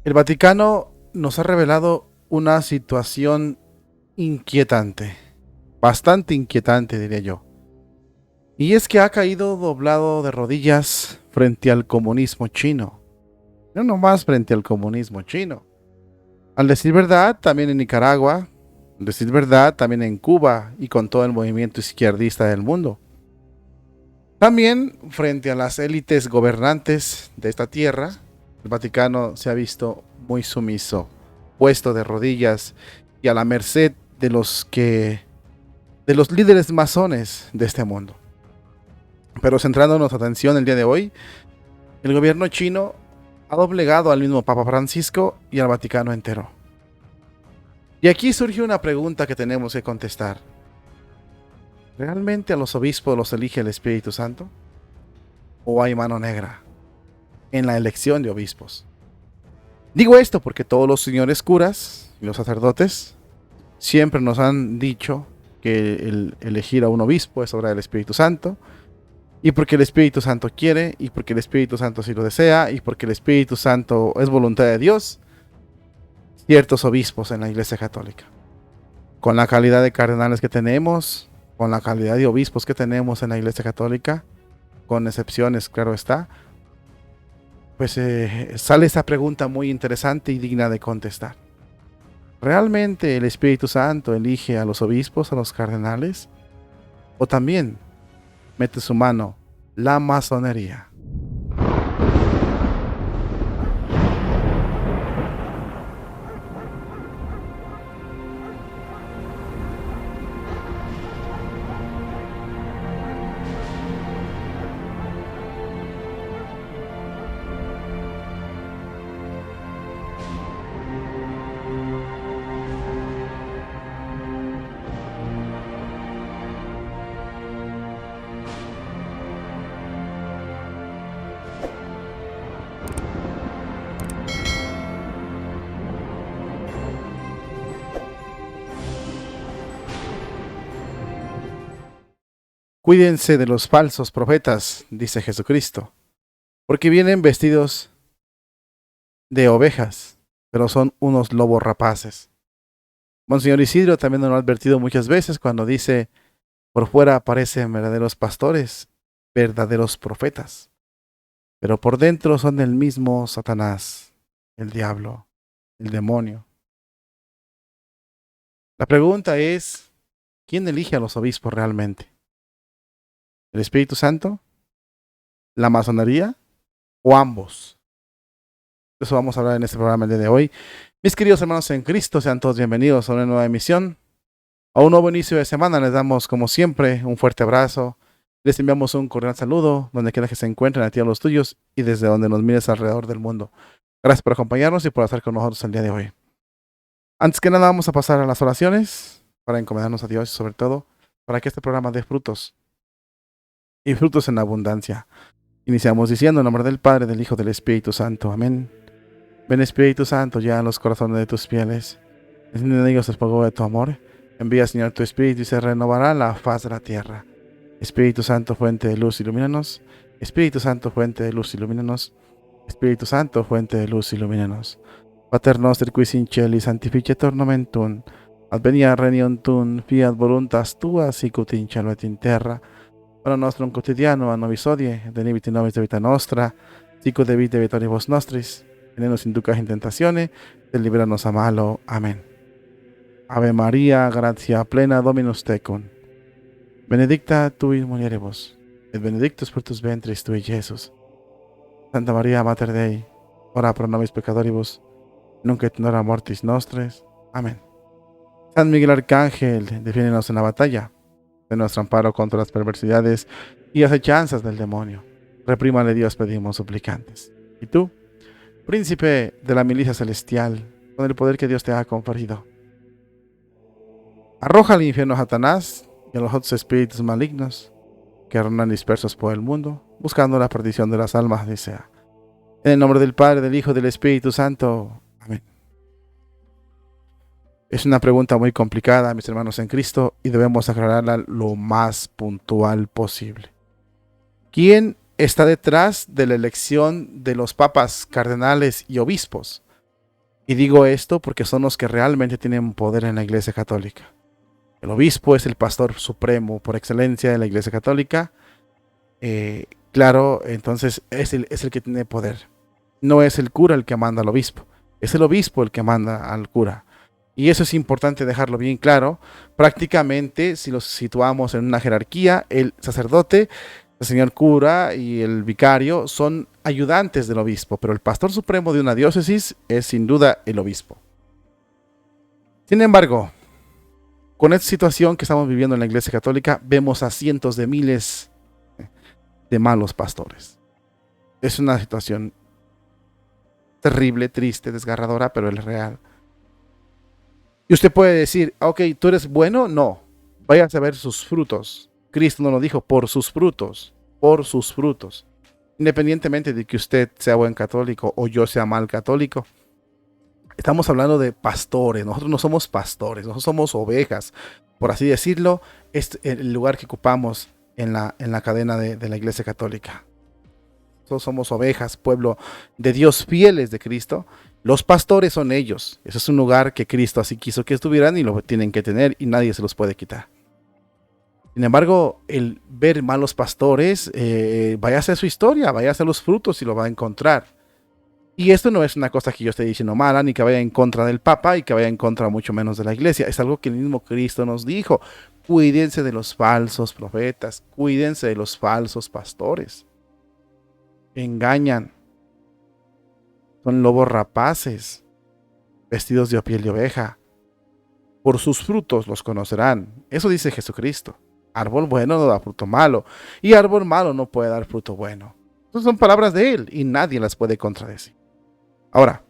El Vaticano nos ha revelado una situación inquietante, bastante inquietante diría yo. Y es que ha caído doblado de rodillas frente al comunismo chino. No nomás frente al comunismo chino. Al decir verdad, también en Nicaragua, al decir verdad, también en Cuba y con todo el movimiento izquierdista del mundo. También frente a las élites gobernantes de esta tierra, el Vaticano se ha visto muy sumiso, puesto de rodillas y a la merced de los líderes masones de este mundo. Pero centrándonos atención el día de hoy, el gobierno chino ha doblegado al mismo Papa Francisco y al Vaticano entero. Y aquí surge una pregunta que tenemos que contestar. ¿Realmente a los obispos los elige el Espíritu Santo? ¿O hay mano negra en la elección de obispos? Digo esto porque todos los señores curas y los sacerdotes siempre nos han dicho que el elegir a un obispo es obra del Espíritu Santo, y porque el Espíritu Santo quiere, y porque el Espíritu Santo sí lo desea, y porque el Espíritu Santo es voluntad de Dios, ciertos obispos en la Iglesia Católica. Con la calidad de cardenales que tenemos, con la calidad de obispos que tenemos en la Iglesia Católica, con excepciones, claro está, pues sale esta pregunta muy interesante y digna de contestar. ¿Realmente el Espíritu Santo elige a los obispos, a los cardenales? ¿O también mete su mano la masonería? Cuídense de los falsos profetas, dice Jesucristo, porque vienen vestidos de ovejas, pero son unos lobos rapaces. Monseñor Isidro también nos lo ha advertido muchas veces cuando dice: por fuera parecen verdaderos pastores, verdaderos profetas, pero por dentro son el mismo Satanás, el diablo, el demonio. La pregunta es, ¿quién elige a los obispos realmente? ¿El Espíritu Santo? ¿La masonería? ¿O ambos? De eso vamos a hablar en este programa el día de hoy. Mis queridos hermanos en Cristo, sean todos bienvenidos a una nueva emisión, a un nuevo inicio de semana. Les damos, como siempre, un fuerte abrazo. Les enviamos un cordial saludo, donde quiera que se encuentren, a ti a los tuyos, y desde donde nos mires alrededor del mundo. Gracias por acompañarnos y por estar con nosotros el día de hoy. Antes que nada, vamos a pasar a las oraciones, para encomendarnos a Dios y sobre todo, para que este programa dé frutos, y frutos en abundancia. Iniciamos diciendo en nombre del Padre, del Hijo, del Espíritu Santo. Amén. Ven Espíritu Santo, ya en los corazones de tus fieles. Enciende en ellos el fuego de tu amor. Envía, Señor, tu Espíritu y se renovará la faz de la tierra. Espíritu Santo, fuente de luz, ilumínanos. Espíritu Santo, fuente de luz, ilumínanos. Espíritu Santo, fuente de luz, ilumínanos. Pater noster qui in cieli sanctificetur nomen tuum. Advenia regnum tuum, fiat voluntas tua, sicut in cielo et in terra. Panem nostrum quotidianum a nobis hodie, et dimitte nobis debita nostra, sicut debite vitoribus nostris. Y no nos inducas en tentaciones, te líbranos a malo. Amén. Ave María, gratia plena, Dominus tecum. Benedicta tu in mulieribus, et benedictus fructus ventris tui, Iesus. Santa María, Mater Dei, ora pro nobis peccatoribus, nunc et in hora mortis nostres. Amén. San Miguel Arcángel, defiéndenos en la batalla, de nuestro amparo contra las perversidades y acechanzas del demonio. Reprímale Dios, pedimos suplicantes. ¿Y tú, príncipe de la milicia celestial, con el poder que Dios te ha conferido, arroja al infierno a Satanás y a los otros espíritus malignos que rondan dispersos por el mundo, buscando la perdición de las almas, desea? En el nombre del Padre, del Hijo y del Espíritu Santo. Amén. Es una pregunta muy complicada, mis hermanos en Cristo, y debemos aclararla lo más puntual posible. ¿Quién está detrás de la elección de los papas, cardenales y obispos? Y digo esto porque son los que realmente tienen poder en la Iglesia Católica. El obispo es el pastor supremo por excelencia de la Iglesia Católica. Claro, entonces es el que tiene poder. No es el cura el que manda al obispo, es el obispo el que manda al cura. Y eso es importante dejarlo bien claro. Prácticamente, si los situamos en una jerarquía, el sacerdote, el señor cura y el vicario son ayudantes del obispo, pero el pastor supremo de una diócesis es sin duda el obispo. Sin embargo, con esta situación que estamos viviendo en la Iglesia Católica, vemos a cientos de miles de malos pastores. Es una situación terrible, triste, desgarradora, pero es real. Y usted puede decir, ok, ¿tú eres bueno? No, vayas a ver sus frutos. Cristo nos lo dijo, por sus frutos, por sus frutos. Independientemente de que usted sea buen católico o yo sea mal católico, estamos hablando de pastores. Nosotros no somos pastores, nosotros somos ovejas, por así decirlo. Es el lugar que ocupamos en la cadena de la Iglesia Católica. Nosotros somos ovejas, pueblo de Dios, fieles de Cristo. Los pastores son ellos. Ese es un lugar que Cristo así quiso que estuvieran y lo tienen que tener y nadie se los puede quitar. Sin embargo, el ver malos pastores, vaya a ser su historia, vaya a ser los frutos y lo va a encontrar. Y esto no es una cosa que yo esté diciendo mala, ni que vaya en contra del Papa y que vaya en contra mucho menos de la Iglesia. Es algo que el mismo Cristo nos dijo. Cuídense de los falsos profetas, cuídense de los falsos pastores. Engañan. Son lobos rapaces, vestidos de piel de oveja. Por sus frutos los conocerán. Eso dice Jesucristo. Árbol bueno no da fruto malo, y árbol malo no puede dar fruto bueno. Esas son palabras de él y nadie las puede contradecir. Ahora,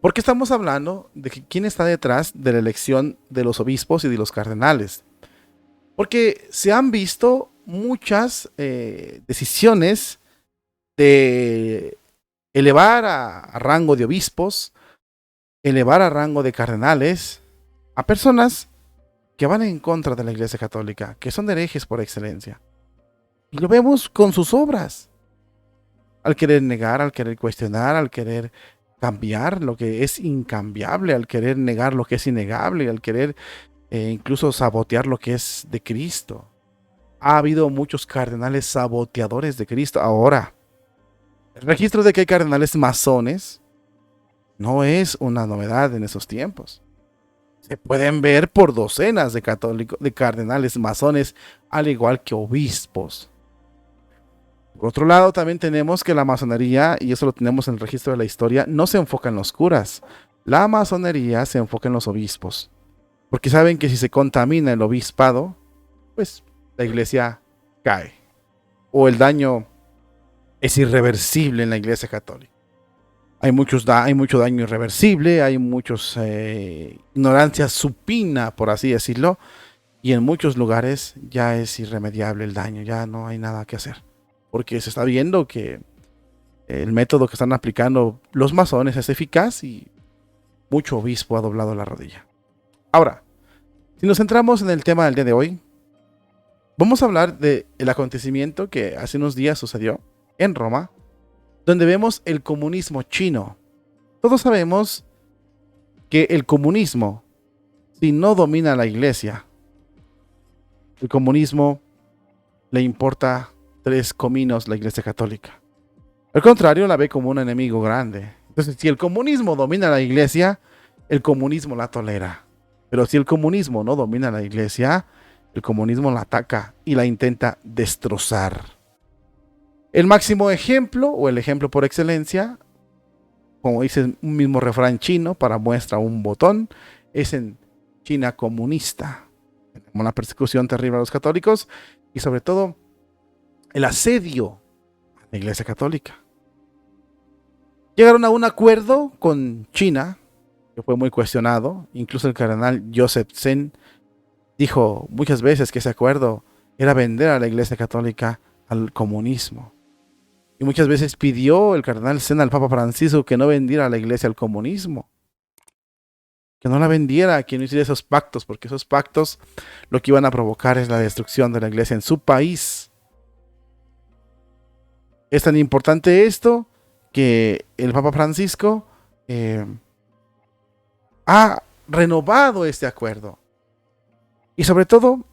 ¿por qué estamos hablando de quién está detrás de la elección de los obispos y de los cardenales? Porque se han visto muchas decisiones de elevar a rango de obispos, elevar a rango de cardenales a personas que van en contra de la Iglesia Católica, que son herejes por excelencia. Y lo vemos con sus obras. Al querer negar, al querer cuestionar, al querer cambiar lo que es incambiable, al querer negar lo que es innegable, al querer incluso sabotear lo que es de Cristo. Ha habido muchos cardenales saboteadores de Cristo. Ahora, el registro de que hay cardenales masones no es una novedad en esos tiempos. Se pueden ver por docenas de católicos, de cardenales masones, al igual que obispos. Por otro lado, también tenemos que la masonería, y eso lo tenemos en el registro de la historia, no se enfoca en los curas. La masonería se enfoca en los obispos. Porque saben que si se contamina el obispado, pues la iglesia cae. O el daño es irreversible en la Iglesia Católica. Hay mucho daño irreversible, hay muchos ignorancia supina, por así decirlo, y en muchos lugares ya es irremediable el daño, ya no hay nada que hacer. Porque se está viendo que el método que están aplicando los masones es eficaz y mucho obispo ha doblado la rodilla. Ahora, si nos centramos en el tema del día de hoy, vamos a hablar del acontecimiento que hace unos días sucedió en Roma, donde vemos el comunismo chino. Todos sabemos que el comunismo, si no domina la iglesia, el comunismo le importa 3 cominos la Iglesia Católica. Al contrario, la ve como un enemigo grande. Entonces, si el comunismo domina la iglesia, el comunismo la tolera. Pero si el comunismo no domina la iglesia, el comunismo la ataca y la intenta destrozar. El máximo ejemplo, o el ejemplo por excelencia, como dice un mismo refrán chino para muestra un botón, es en China comunista. Tenemos una persecución terrible a los católicos y sobre todo el asedio a la Iglesia Católica. Llegaron a un acuerdo con China, que fue muy cuestionado. Incluso el cardenal Joseph Zen dijo muchas veces que ese acuerdo era vender a la Iglesia Católica al comunismo. Y muchas veces pidió el cardenal Zen al Papa Francisco que no vendiera a la iglesia al comunismo. Que no la vendiera, que no hiciera esos pactos, porque esos pactos lo que iban a provocar es la destrucción de la iglesia en su país. Es tan importante esto que el Papa Francisco ha renovado este acuerdo. Y sobre todo,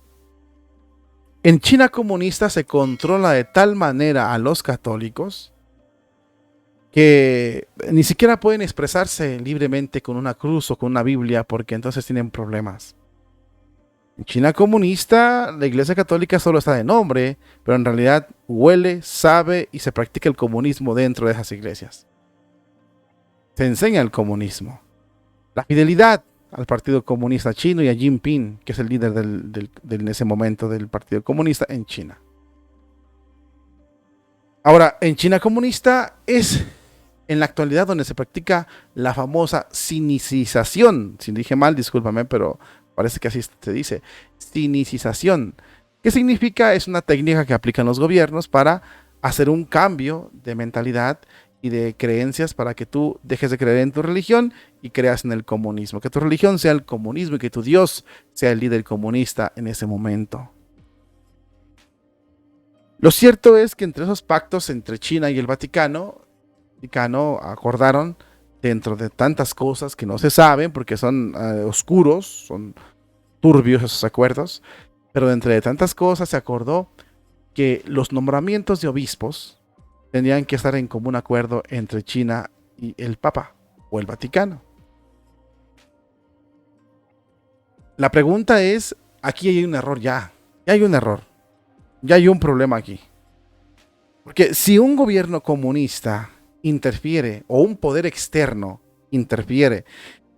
en China comunista se controla de tal manera a los católicos que ni siquiera pueden expresarse libremente con una cruz o con una Biblia, porque entonces tienen problemas. En China comunista, la Iglesia Católica solo está de nombre, pero en realidad huele, sabe y se practica el comunismo dentro de esas iglesias. Se enseña el comunismo. La fidelidad al Partido Comunista Chino y a Jinping, que es el líder en ese momento del Partido Comunista en China. Ahora, en China comunista es en la actualidad donde se practica la famosa sinicización. Si dije mal, discúlpame, pero parece que así se dice. Sinicización. ¿Qué significa? Es una técnica que aplican los gobiernos para hacer un cambio de mentalidad y de creencias para que tú dejes de creer en tu religión y creas en el comunismo. Que tu religión sea el comunismo y que tu Dios sea el líder comunista en ese momento. Lo cierto es que entre esos pactos entre China y el Vaticano acordaron, dentro de tantas cosas que no se saben porque son oscuros, son turbios esos acuerdos, pero entre de tantas cosas se acordó que los nombramientos de obispos tendrían que estar en común acuerdo entre China y el Papa o el Vaticano. La pregunta es, aquí hay un error ya hay un error, ya hay un problema aquí. Porque si un gobierno comunista interfiere o un poder externo interfiere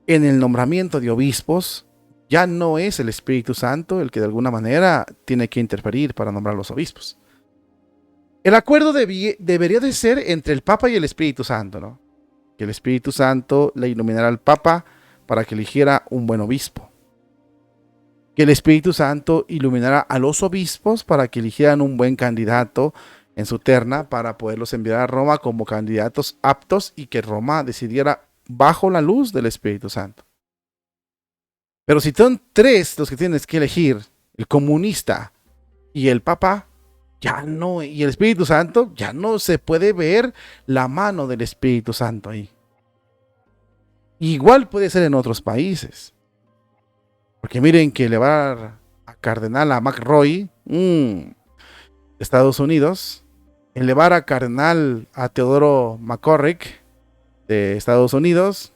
en el nombramiento de obispos, ya no es el Espíritu Santo el que de alguna manera tiene que interferir para nombrar los obispos. El acuerdo debería de ser entre el Papa y el Espíritu Santo, ¿no? Que el Espíritu Santo le iluminara al Papa para que eligiera un buen obispo. Que el Espíritu Santo iluminara a los obispos para que eligieran un buen candidato en su terna para poderlos enviar a Roma como candidatos aptos y que Roma decidiera bajo la luz del Espíritu Santo. Pero si son tres los que tienes que elegir, el comunista y el Papa, ya no, y el Espíritu Santo, ya no se puede ver la mano del Espíritu Santo ahí. Igual puede ser en otros países. Porque miren que elevar a cardenal a McRoy, Estados Unidos, elevar a cardenal a Teodoro McCorrick, de Estados Unidos,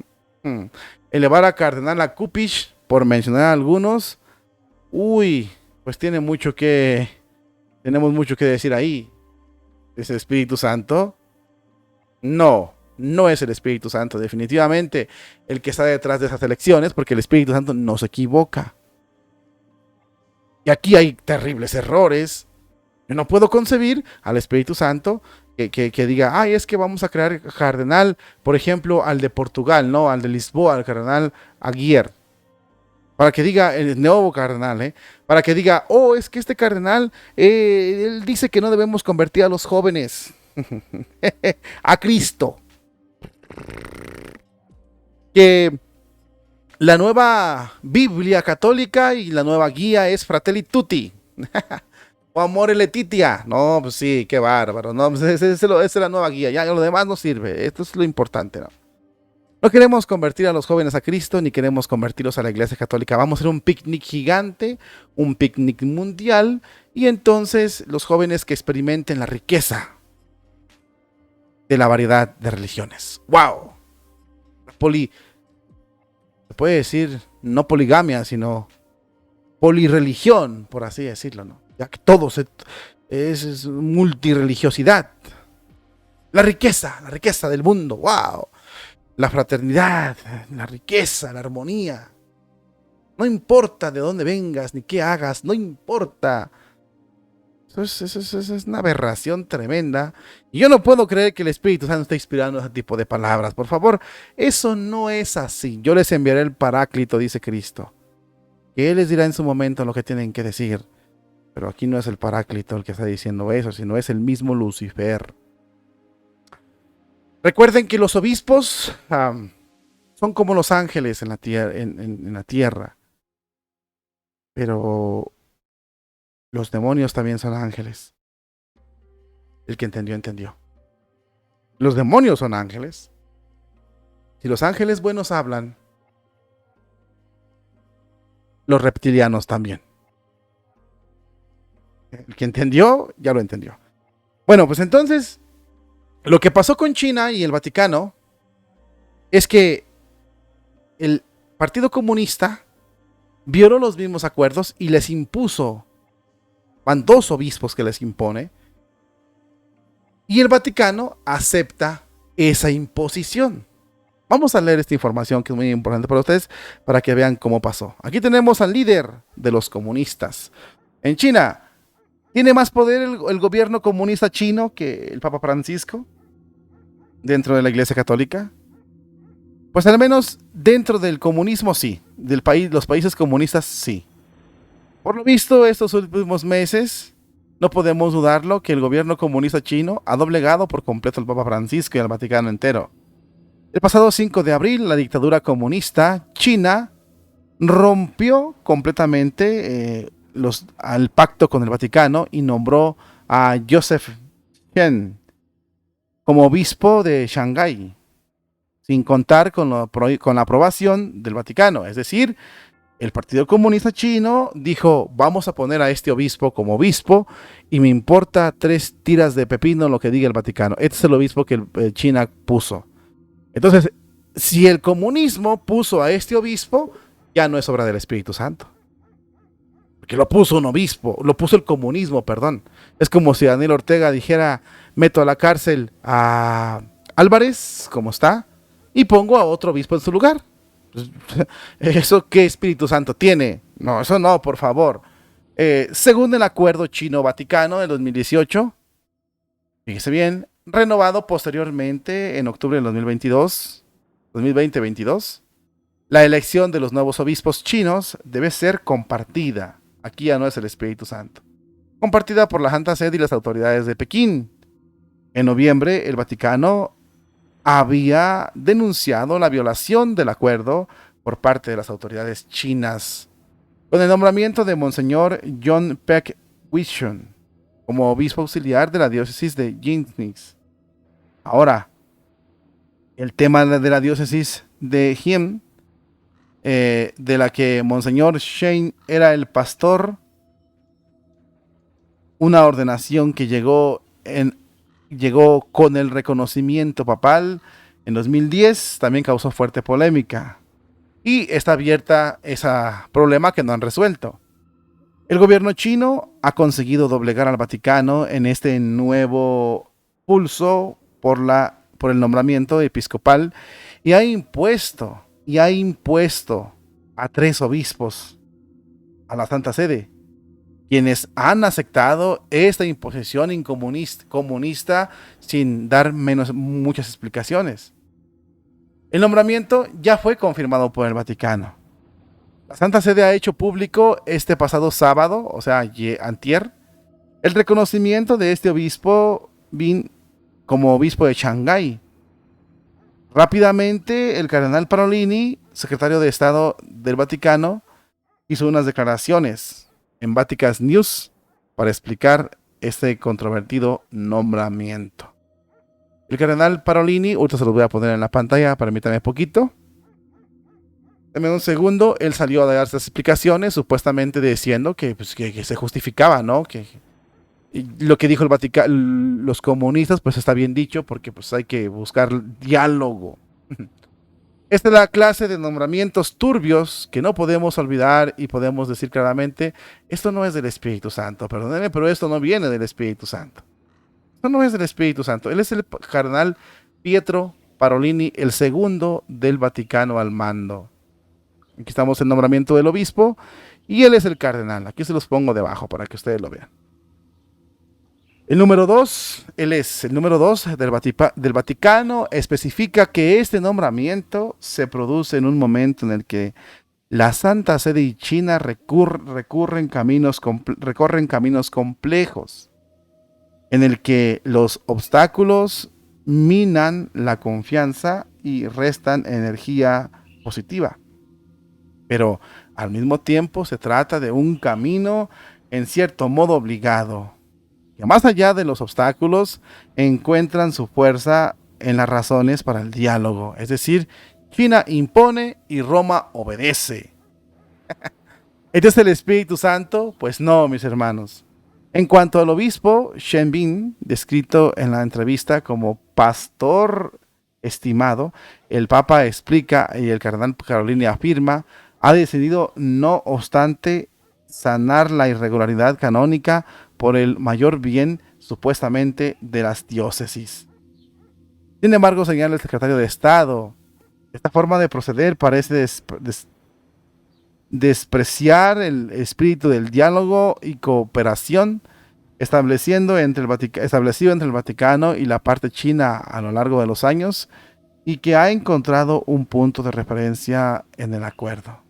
elevar a cardenal a Kupich, por mencionar algunos, pues tenemos mucho que decir ahí. ¿Es el Espíritu Santo? No es el Espíritu Santo, definitivamente el que está detrás de esas elecciones, porque el Espíritu Santo no se equivoca. Y aquí hay terribles errores. Yo no puedo concebir al Espíritu Santo que diga, es que vamos a crear cardenal, por ejemplo, al de Portugal, ¿no? Al de Lisboa, al cardenal Aguirre. Para que diga, el nuevo cardenal, para que diga, es que este cardenal, él dice que no debemos convertir a los jóvenes a Cristo. Que la nueva Biblia católica y la nueva guía es Fratelli Tutti. O Amore Letitia. No, pues sí, qué bárbaro. No, pues esa es la nueva guía. Ya lo demás no sirve. Esto es lo importante, ¿no? No queremos convertir a los jóvenes a Cristo, ni queremos convertirlos a la Iglesia Católica. Vamos a hacer un picnic gigante, un picnic mundial, y entonces los jóvenes que experimenten la riqueza de la variedad de religiones. ¡Wow! Se puede decir no poligamia, sino polirreligión, por así decirlo, ¿no? Ya que todo es multireligiosidad. La riqueza del mundo. ¡Wow! La fraternidad, la riqueza, la armonía. No importa de dónde vengas ni qué hagas, no importa. Eso es una aberración tremenda. Y yo no puedo creer que el Espíritu Santo esté inspirando ese tipo de palabras. Por favor, eso no es así. Yo les enviaré el Paráclito, dice Cristo. Que Él les dirá en su momento lo que tienen que decir. Pero aquí no es el Paráclito el que está diciendo eso, sino es el mismo Lucifer. Recuerden que los obispos son como los ángeles en la tierra. Pero los demonios también son ángeles. El que entendió, entendió. Los demonios son ángeles. Si los ángeles buenos hablan, los reptilianos también. El que entendió, ya lo entendió. Bueno, pues entonces, lo que pasó con China y el Vaticano es que el Partido Comunista violó los mismos acuerdos y les impuso, van 2 obispos que les impone, y el Vaticano acepta esa imposición. Vamos a leer esta información que es muy importante para ustedes, para que vean cómo pasó. Aquí tenemos al líder de los comunistas. En China, ¿tiene más poder el gobierno comunista chino que el Papa Francisco dentro de la Iglesia Católica? Pues al menos dentro del comunismo sí, los países comunistas sí. Por lo visto, estos últimos meses, no podemos dudarlo que el gobierno comunista chino ha doblegado por completo al Papa Francisco y al Vaticano entero. El pasado 5 de abril, la dictadura comunista china rompió completamente al pacto con el Vaticano y nombró a Joseph Chen como obispo de Shanghái, sin contar con la aprobación del Vaticano. Es decir, el Partido Comunista Chino dijo, vamos a poner a este obispo como obispo y me importa 3 tiras de pepino lo que diga el Vaticano. Este es el obispo que China puso. Entonces, si el comunismo puso a este obispo, ya no es obra del Espíritu Santo. Porque lo puso un obispo, lo puso el comunismo, perdón. Es como si Daniel Ortega dijera, meto a la cárcel a Álvarez, como está, y pongo a otro obispo en su lugar. ¿Eso qué Espíritu Santo tiene? No, eso no, por favor. Según el acuerdo chino-vaticano de 2018, fíjese bien, renovado posteriormente en octubre del 2020-22, la elección de los nuevos obispos chinos debe ser compartida. Aquí ya no es el Espíritu Santo. Compartida por la Santa Sede y las autoridades de Pekín. En noviembre, el Vaticano había denunciado la violación del acuerdo por parte de las autoridades chinas, con el nombramiento de Monseñor John Peck Wichun como obispo auxiliar de la diócesis de Jingnix. Ahora, el tema de la diócesis de Hien, de la que Monseñor Shane era el pastor, una ordenación que llegó con el reconocimiento papal en 2010, también causó fuerte polémica. Y está abierta ese problema que no han resuelto. El gobierno chino ha conseguido doblegar al Vaticano en este nuevo pulso por el nombramiento episcopal y ha impuesto a 3 obispos a la Santa Sede, quienes han aceptado esta imposición comunista sin dar muchas explicaciones. El nombramiento ya fue confirmado por el Vaticano. La Santa Sede ha hecho público este pasado sábado, o sea, antier, el reconocimiento de este obispo como obispo de Shanghái. Rápidamente, el cardenal Parolini, secretario de Estado del Vaticano, hizo unas declaraciones en Vatican News para explicar este controvertido nombramiento. El cardenal Parolini, ahorita se lo voy a poner en la pantalla, permítame un poquito. Dame un segundo, él salió a dar estas explicaciones, supuestamente diciendo que se justificaba, ¿no? Y lo que dijo el Vaticano, los comunistas, pues está bien dicho, porque pues hay que buscar diálogo. Esta es la clase de nombramientos turbios que no podemos olvidar y podemos decir claramente, esto no es del Espíritu Santo, perdónenme, pero esto no viene del Espíritu Santo. Esto no es del Espíritu Santo. Él es el cardenal Pietro Parolini, el segundo del Vaticano al mando. Aquí estamos el nombramiento del obispo y él es el cardenal. Aquí se los pongo debajo para que ustedes lo vean. El número 2, él es el número 2 del Vaticano, especifica que este nombramiento se produce en un momento en el que la Santa Sede y China recorren caminos complejos, en el que los obstáculos minan la confianza y restan energía positiva. Pero al mismo tiempo se trata de un camino en cierto modo obligado, que más allá de los obstáculos encuentran su fuerza en las razones para el diálogo. Es decir, China impone y Roma obedece. ¿Este es el Espíritu Santo? Pues no, mis hermanos. En cuanto al obispo Shen Bin, descrito en la entrevista como pastor estimado, el Papa explica y el cardenal Carolini afirma, ha decidido, no obstante, sanar la irregularidad canónica por el mayor bien, supuestamente, de las diócesis. Sin embargo, señala el secretario de Estado, esta forma de proceder parece despreciar el espíritu del diálogo y cooperación establecido entre el Vaticano y la parte china a lo largo de los años, y que ha encontrado un punto de referencia en el acuerdo.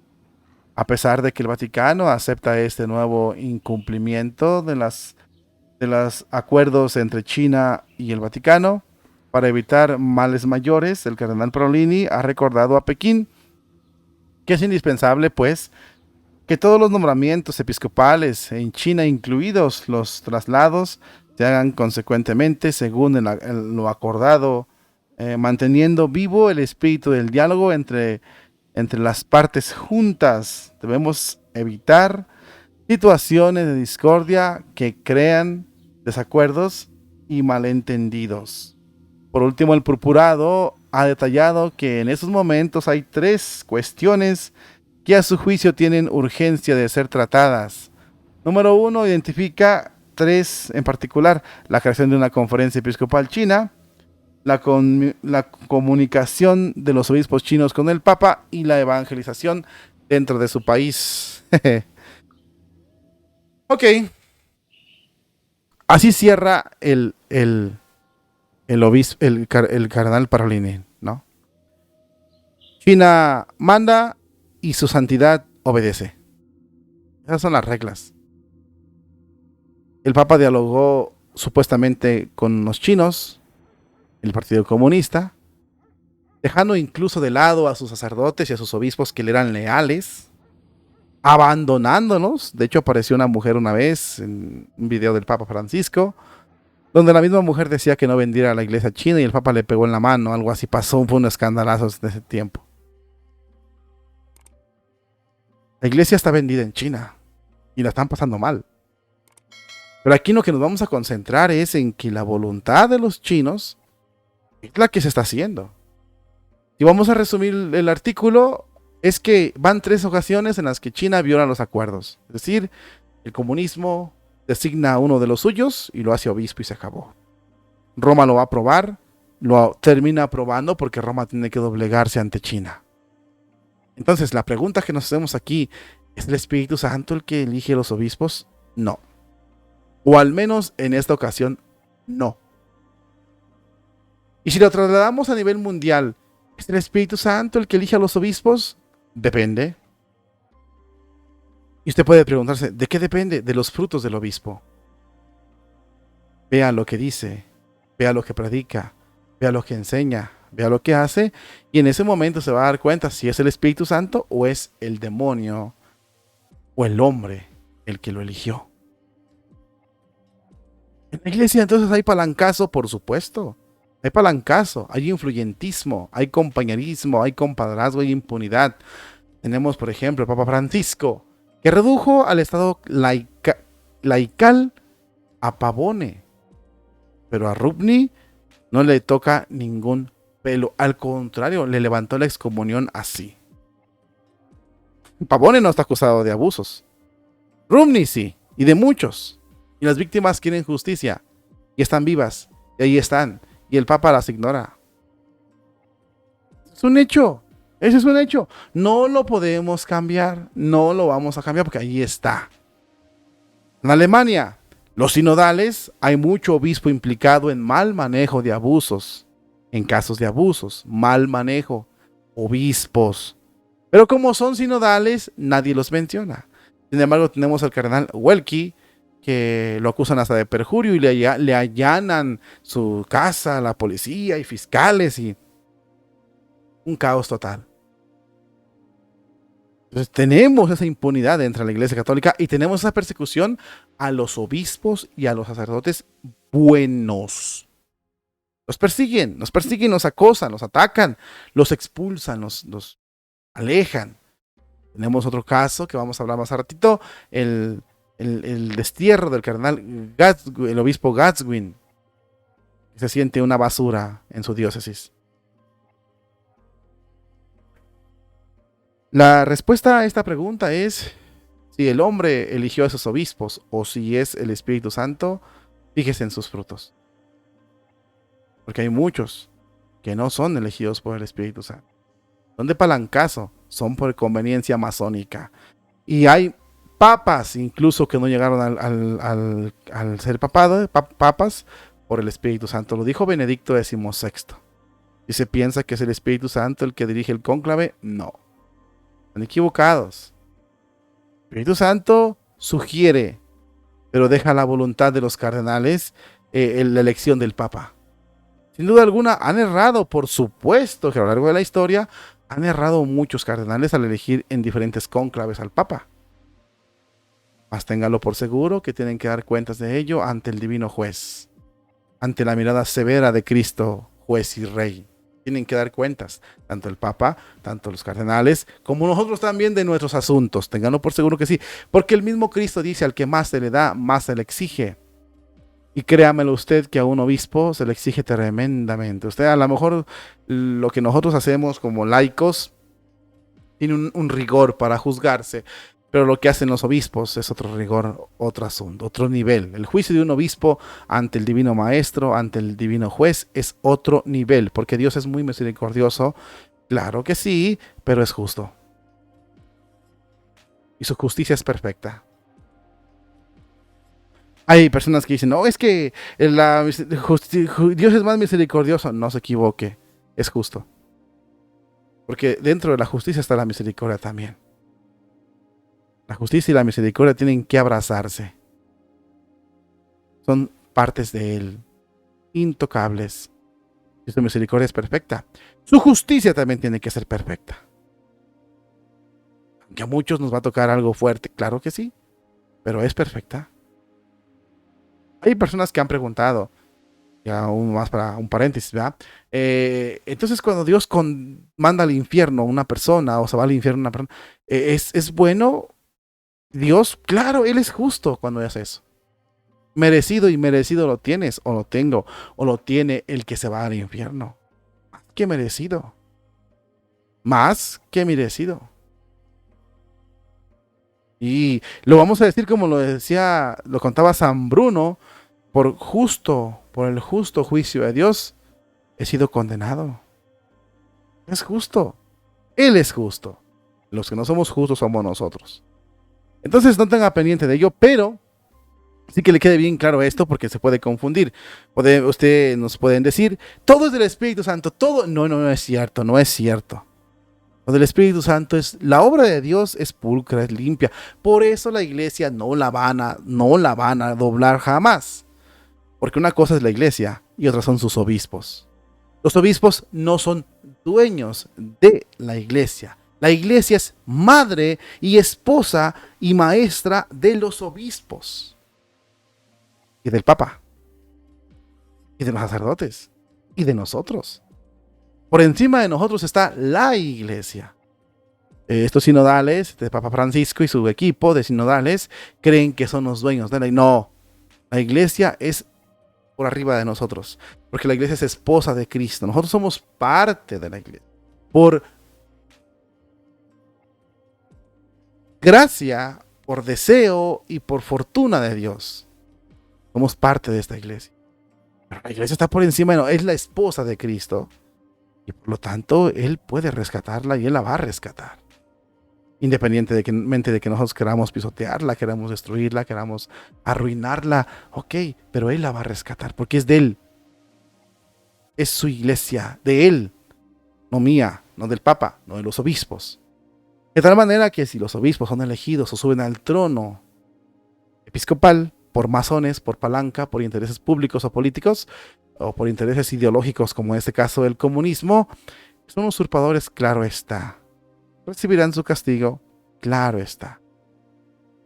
A pesar de que el Vaticano acepta este nuevo incumplimiento de los acuerdos entre China y el Vaticano, para evitar males mayores, el cardenal Parolin ha recordado a Pekín que es indispensable, pues, que todos los nombramientos episcopales en China, incluidos los traslados, se hagan consecuentemente según lo acordado, manteniendo vivo el espíritu del diálogo entre las partes juntas. Debemos evitar situaciones de discordia que crean desacuerdos y malentendidos. Por último, el purpurado ha detallado que en esos momentos hay 3 cuestiones que a su juicio tienen urgencia de ser tratadas. Número 1, identifica 3 en particular: la creación de una conferencia episcopal china, la comunicación de los obispos chinos con el Papa y la evangelización dentro de su país. Ok, así cierra el cardenal Parolin, ¿no? China manda y su santidad obedece. Esas son las reglas. El Papa dialogó supuestamente con los chinos, el Partido Comunista, dejando incluso de lado a sus sacerdotes y a sus obispos que le eran leales, abandonándolos. De hecho, apareció una mujer una vez en un video del Papa Francisco, donde la misma mujer decía que no vendiera a la iglesia china y el Papa le pegó en la mano, algo así pasó, fue un escandalazo de ese tiempo. La iglesia está vendida en China y la están pasando mal. Pero aquí lo que nos vamos a concentrar es en que la voluntad de los chinos es la que se está haciendo. Y vamos a resumir el artículo, es que van 3 ocasiones en las que China viola los acuerdos. Es decir, el comunismo designa a uno de los suyos y lo hace obispo y se acabó. Roma lo va a aprobar, lo termina aprobando porque Roma tiene que doblegarse ante China. Entonces, la pregunta que nos hacemos aquí, ¿es el Espíritu Santo el que elige a los obispos? No. O al menos en esta ocasión, no. Y si lo trasladamos a nivel mundial, ¿es el Espíritu Santo el que elige a los obispos? Depende. Y usted puede preguntarse, ¿de qué depende? De los frutos del obispo. Vea lo que dice, vea lo que predica, vea lo que enseña, vea lo que hace, y en ese momento se va a dar cuenta si es el Espíritu Santo o es el demonio o el hombre el que lo eligió. En la iglesia entonces hay palancazo, por supuesto. Hay palancazo, hay influyentismo, hay compañerismo, hay compadrazgo, hay impunidad. Tenemos, por ejemplo, el Papa Francisco, que redujo al Estado laical a Pavone. Pero a Rupni no le toca ningún pelo. Al contrario, le levantó la excomunión así. Pavone no está acusado de abusos. Rupni sí, y de muchos. Y las víctimas quieren justicia. Y están vivas. Y ahí están. Y el Papa las ignora. Es un hecho. Ese es un hecho. No lo podemos cambiar. No lo vamos a cambiar porque ahí está. En Alemania, los sinodales, hay mucho obispo implicado en mal manejo de abusos. En casos de abusos, mal manejo. Obispos. Pero como son sinodales, nadie los menciona. Sin embargo, tenemos al cardenal Welki, que lo acusan hasta de perjurio y le allanan su casa a la policía y fiscales y un caos total. Entonces tenemos esa impunidad dentro de la Iglesia Católica y tenemos esa persecución a los obispos y a los sacerdotes buenos. Nos persiguen, nos acosan, nos atacan, los expulsan, los alejan. Tenemos otro caso que vamos a hablar más a ratito, el destierro del cardenal el obispo Gadswin, que se siente una basura en su diócesis. La respuesta a esta pregunta es si el hombre eligió a esos obispos o si es el Espíritu Santo. Fíjese en sus frutos. Porque hay muchos que no son elegidos por el Espíritu Santo. Son de palancazo, son por conveniencia masónica. Y hay papas incluso que no llegaron al ser papas por el Espíritu Santo. Lo dijo Benedicto XVI. Y se piensa que es el Espíritu Santo el que dirige el cónclave. No. Están equivocados. El Espíritu Santo sugiere, pero deja la voluntad de los cardenales la elección del Papa. Sin duda alguna han errado, por supuesto que a lo largo de la historia han errado muchos cardenales al elegir en diferentes cónclaves al Papa. Mas ténganlo por seguro que tienen que dar cuentas de ello ante el divino juez, ante la mirada severa de Cristo, juez y rey. Tienen que dar cuentas, tanto el Papa, tanto los cardenales, como nosotros también de nuestros asuntos. Ténganlo por seguro que sí, porque el mismo Cristo dice: al que más se le da, más se le exige. Y créamelo usted que a un obispo se le exige tremendamente. Usted, a lo mejor lo que nosotros hacemos como laicos tiene un rigor para juzgarse, pero lo que hacen los obispos es otro rigor, otro asunto, otro nivel. El juicio de un obispo ante el divino maestro, ante el divino juez, es otro nivel, porque Dios es muy misericordioso, claro que sí, pero es justo. Y su justicia es perfecta. Hay personas que dicen: no, es que Dios es más misericordioso. No se equivoque, es justo. Porque dentro de la justicia está la misericordia también. La justicia y la misericordia tienen que abrazarse. Son partes de Él, intocables. Y su misericordia es perfecta. Su justicia también tiene que ser perfecta. Aunque a muchos nos va a tocar algo fuerte, claro que sí, pero es perfecta. Hay personas que han preguntado, ya aún más para un paréntesis, ¿verdad? Entonces, cuando Dios manda al infierno a una persona, o se va al infierno a una persona, ¿es bueno Dios? Claro, Él es justo cuando hace eso. Merecido y merecido lo tienes, o lo tengo, o lo tiene el que se va al infierno. Más que merecido. Más que merecido. Y lo vamos a decir como lo decía, lo contaba San Bruno: por el justo juicio de Dios, he sido condenado. Es justo. Él es justo. Los que no somos justos somos nosotros. Entonces no tenga pendiente de ello, pero sí que le quede bien claro esto, porque se puede confundir. Usted nos pueden decir: todo es del Espíritu Santo, todo. No, no es cierto, no es cierto. Lo del Espíritu Santo es, la obra de Dios es pulcra, es limpia. Por eso la iglesia no la van a doblar jamás. Porque una cosa es la iglesia y otra son sus obispos. Los obispos no son dueños de la iglesia. La iglesia es madre y esposa y maestra de los obispos. Y del Papa. Y de los sacerdotes. Y de nosotros. Por encima de nosotros está la iglesia. Estos sinodales de Papa Francisco y su equipo de sinodales creen que son los dueños de la iglesia. No, la iglesia es por arriba de nosotros, porque la iglesia es esposa de Cristo. Nosotros somos parte de la iglesia. Por gracia, por deseo y por fortuna de Dios, somos parte de esta iglesia. Pero la iglesia está por encima, no, es la esposa de Cristo. Y por lo tanto, Él puede rescatarla y Él la va a rescatar. Independientemente de que nosotros queramos pisotearla, queramos destruirla, queramos arruinarla. Ok, pero Él la va a rescatar porque es de Él. Es su iglesia, de Él. No mía, no del Papa, no de los obispos. De tal manera que si los obispos son elegidos o suben al trono episcopal por masones, por palanca, por intereses públicos o políticos, o por intereses ideológicos, como en este caso el comunismo, son usurpadores, claro está. Recibirán su castigo, claro está.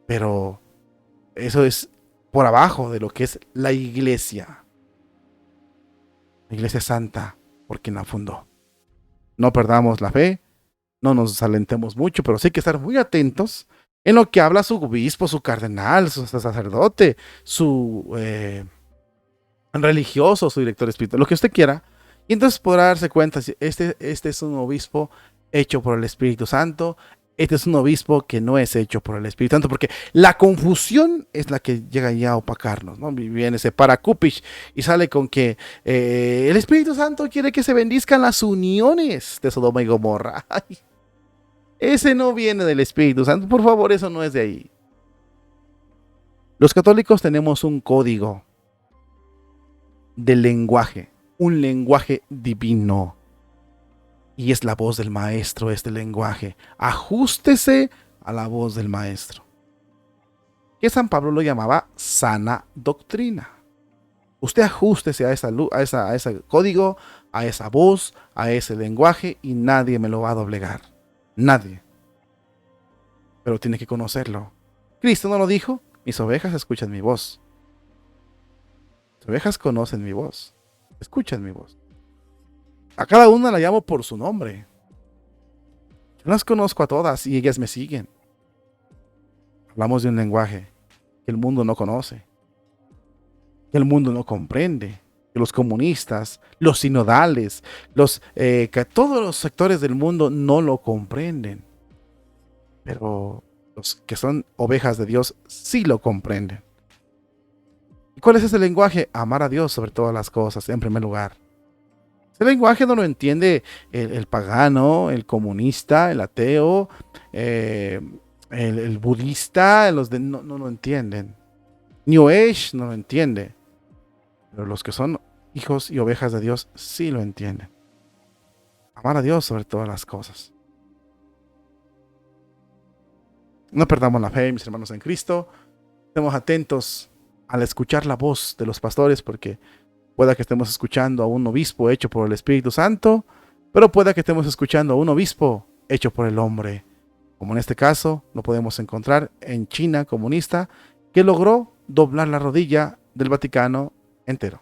Pero eso es por abajo de lo que es la iglesia. La iglesia santa, por quien la fundó. No perdamos la fe, no nos desalentemos mucho, pero sí hay que estar muy atentos en lo que habla su obispo, su cardenal, su sacerdote, su religioso, su director espiritual, lo que usted quiera. Y entonces podrá darse cuenta si este es un obispo hecho por el Espíritu Santo, este es un obispo que no es hecho por el Espíritu Santo, porque la confusión es la que llega ya a opacarnos, ¿no? Viene ese paracupish y sale con que el Espíritu Santo quiere que se bendizcan las uniones de Sodoma y Gomorra. Ay, ese no viene del Espíritu Santo, por favor, eso no es de ahí. Los católicos tenemos un código del lenguaje, un lenguaje divino. Y es la voz del maestro este lenguaje. Ajústese a la voz del maestro. Que San Pablo lo llamaba sana doctrina. Usted ajústese a ese código, a esa voz, a ese lenguaje y nadie me lo va a doblegar. Nadie. Pero tiene que conocerlo. Cristo no lo dijo. Mis ovejas escuchan mi voz. Mis ovejas conocen mi voz. Escuchan mi voz. A cada una la llamo por su nombre. Yo las conozco a todas y ellas me siguen. Hablamos de un lenguaje que el mundo no conoce, que el mundo no comprende, que los comunistas, los sinodales, que todos los sectores del mundo no lo comprenden. Pero los que son ovejas de Dios sí lo comprenden. ¿Y cuál es ese lenguaje? Amar a Dios sobre todas las cosas, en primer lugar. Ese lenguaje no lo entiende el pagano, el comunista, el ateo, el budista, no lo entienden. New Age no lo entiende. Pero los que son hijos y ovejas de Dios sí lo entienden. Amar a Dios sobre todas las cosas. No perdamos la fe, mis hermanos en Cristo. Estemos atentos al escuchar la voz de los pastores, porque pueda que estemos escuchando a un obispo hecho por el Espíritu Santo, pero pueda que estemos escuchando a un obispo hecho por el hombre. Como en este caso, lo podemos encontrar en China comunista, que logró doblar la rodilla del Vaticano entero.